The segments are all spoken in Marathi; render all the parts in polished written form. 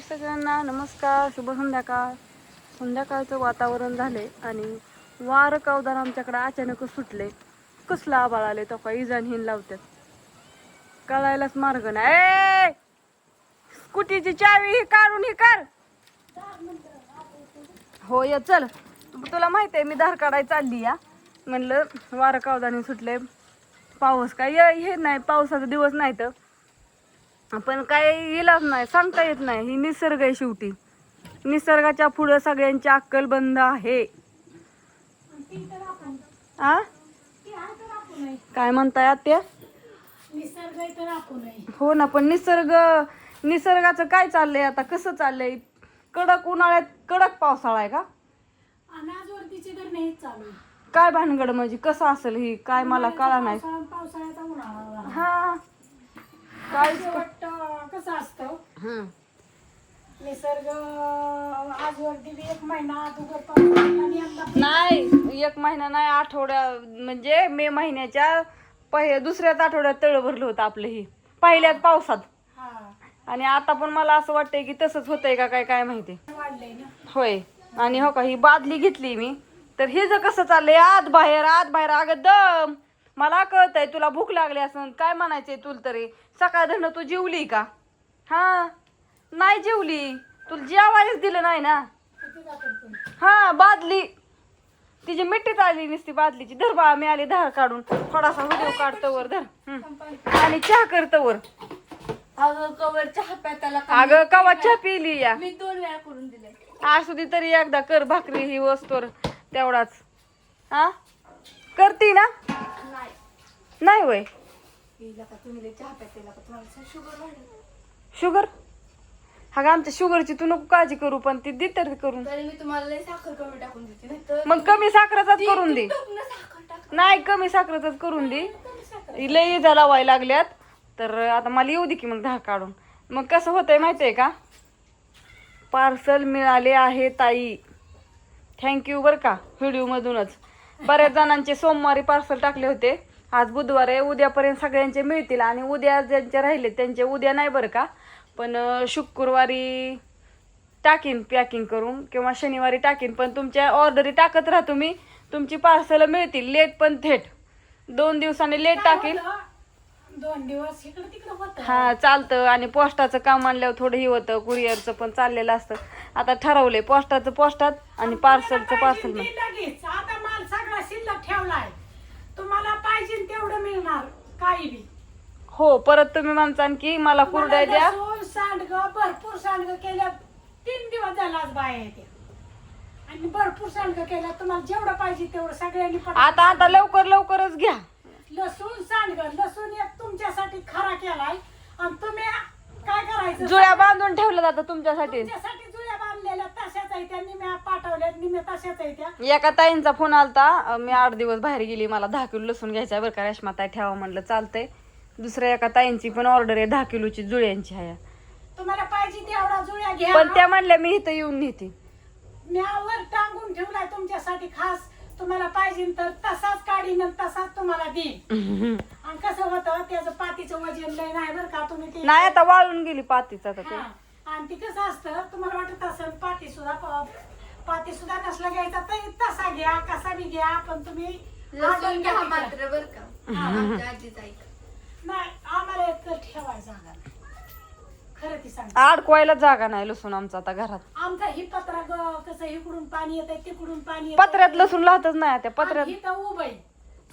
सगळ्यांना नमस्कार, शुभ संध्याकाळ. संध्याकाळचं वातावरण झाले आणि वार कावदार आमच्याकडे अचानक सुटले. कसला आबाळ आले तो का इजान हिन लावतात, कळायलाच मार्ग नाही. स्कूटीची चावी ही काढून ही कर. हो ये चल, तुला माहित आहे मी धार काढाय चालली या. म्हणलं वार कावदाने सुटले, पाऊस काय हे नाही, पावसाचा दिवस नाही तर पण काय इलाज नाही, सांगता येत नाही. ही निसर्ग आहे शेवटी. निसर्गाच्या पुढं सगळ्यांची अक्कल बंद आहे. आ काय म्हणताय आत्या? हो ना, पण निसर्गाचं काय चाललंय आता, कसं चाललंय? कडक उन्हाळ्यात कडक पावसाळा आहे का? काय भानगड म्हणजे कसं असेल ही, काय मला कळा नाही. हा काय कसं असतं निसर्ग आजवरती 1 महिना नाही, 1 महिना नाही, आठवड्या म्हणजे मे महिन्याच्या दुसऱ्याच आठवड्यात तळ भरलं होतं आपलं ही पहिल्याच पावसात. आणि आता पण मला असं वाटतंय की तसंच होतंय का काय काय माहिती. होय. आणि हो का ही बादली घेतली मी, तर हे जर कसं चाललंय आत बाहेर अगं दम. मला कळतंय तुला भूक लागली असं, काय म्हणायचंय तुला तरी. सकाळ धरणं तू जेवली का? हा नाही जेवली, तुला जेवायलाच दिलं नाही ना. हा बादली तिची मिठीत आली नुसती बादलीची. धर बा, मी आली धार काढून, थोडासा व्हिडिओ काढतो वर धर. आणि चहा करतो वर. अगं कवर चहा प्यायला अगं कवा चहा पिली या, मी 2 वेळा करून दिले. असू दे तरी एकदा कर भाकरी ही वस्तूर तेवढाच. हा करती ना? नाही होय. शुगर हा आमच्या शुगरची तू नको काळजी करू, पण ती दे तरी करून. मी तुम्हाला साखर कमी टाकून देते, नाही मग कमी साखरेचाच करून दे. नाही कमी साखरेचाच करून दे. लई इजा लावायला लागल्यात तर आता मला येऊ दे की मग धार काढून. मग कसं होतंय माहितीये का, पार्सल मिळाले आहे ताई, थँक्यू बरं का. व्हिडिओ मधूनच बऱ्याच जणांचे सोमवारी पार्सल टाकले होते. आज बुधवार आहे, उद्यापर्यंत सगळ्यांचे मिळतील. आणि उद्या ज्यांचे राहिले त्यांचे उद्या नाही बरं का, पण शुक्रवारी टाकीन पॅकिंग करून किंवा शनिवारी टाकीन. पण तुमच्या ऑर्डरी टाकत राहा तुम्ही, तुमची पार्सल मिळतील. लेट पण थेट 2 दिवसांनी लेट टाकीन. 2 दिवस इकडे तिकडे होतं. हा चालतं. आणि पोस्टाचं काम आणल्यावर थोडं हे होतं, कुरिअरचं पण चाललेलं असतं. आता ठरवलंय पोस्टाचं पोस्टात आणि पार्सलचं पार्सल. लगेच आता माल सगळा शिल्लक ठेवलाय, तुम्हाला पाहिजे तेवढं मिळणार काही बी. हो परत तुम्ही म्हणसान की मला कुरड्या द्या. सांडग भरपूर सांडग केल्या, 3 दिवस झाला आज बाया येते आणि भरपूर सांडग केल्या. तुम्हाला जेवढं पाहिजे तेवढं सगळ्यांनी आता लवकरच घ्या. लसूण सांडग, लसूण एक तुमच्यासाठी खरा केलाय आणि तुम्ही काय करायचं, जुळ्या बांधून ठेवल्या जातात तुमच्यासाठी. तुमच्यासाठी जुळ्या बांधलेल्या तशाच आहेत त्या, निम्या पाठवल्यात निम्या तशाच आहेत त्या. एका ताईंचा फोन आलता, मी 8 दिवस बाहेर गेली, मला 10 किलो लसूण घ्यायचा बरं का रेश्मा ताई, ठेवा म्हणलं चालतंय. दुसऱ्या एका ताईंची पण ऑर्डर आहे 10 किलोची जुळ्यांची आहे. तुम्हाला पाहिजे तेवढा जुळ्या घ्या. पण त्या म्हणल्या मी इथं येऊन नेते. म्यावर टांगून ठेवलाय तुमच्यासाठी खास. तुम्हाला पाहिजे तर तसाच काढीन तसाच तुम्हाला देईन. आणि कसं होतं त्याचं पातीचं वजन लय नाही बरं का. तुम्ही ते नाही आता वाळून गेली पातीच आता ते. आणि ती कसं असतं तुम्हाला वाटत असेल पाती सुद्धा नसला घ्यायचा तर तसा घ्या, कसा बी घ्या, पण तुम्ही मात्र बर का आजीच ऐक. नाही आम्हाला एक तर ठेवायचं जागा नाही. खरं ती सांग, अडकवायला जागा नाही लसूण आमचा आता घरात. आमचा ही पत्रा कसं इकडून पाणी येत तिकडून पाणी पत्र्यात लसूण लावतच नाही त्या पत्र्यात.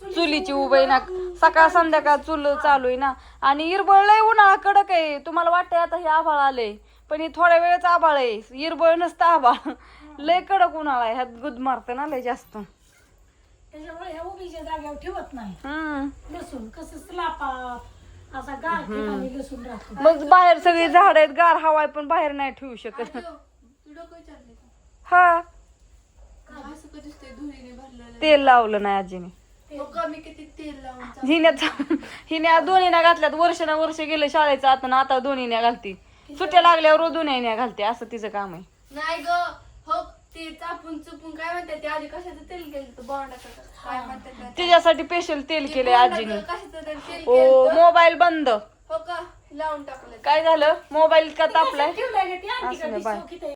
चुलीची उभई ना, सकाळ संध्याकाळ चूल चालू आहे ना. आणि इरबळ लय उन्हाळा कडक आहे. तुम्हाला वाटतंय आता हे आभाळ आलंय, पण हे थोड्या वेळच आभाळ आहे, इरबळ नसतं आभाळ. लय कडक उन्हाळा आहे, ह्यात गुद मारतं ना लय जास्त. त्याच्यामुळे ह्या उभीच्या जागेवर ठेवत नाही लसूण. कसं स्लापा असा गार ठिकाणी लसूण राहतो. मग बाहेर सगळी झाड आहेत, गार हवा आहे, पण बाहेर नाही ठेवू शकत. हा तेल लावलं नाही आजीने. हिने दोन्हीने घातल्यात. वर्ष गेलं शाळेचं आता 2 घालती. सुट्ट्या लागल्यावर रोज 2 घालते, असं तिचं काम आहे. नाही ग हो, ते चापून चुपून काय म्हणतात ते आधी कशाचं तेल केलं बोंडाचं काय म्हणतात तिच्यासाठी स्पेशल तेल केलंय आजीने. कशाचं तेल ओ मोबाईल बंद. हो का लावून टाकलं. काय झालं मोबाईल का तापलाय ठेवलंय ग ती आणती असं का नाही, बाय. दिसतो किती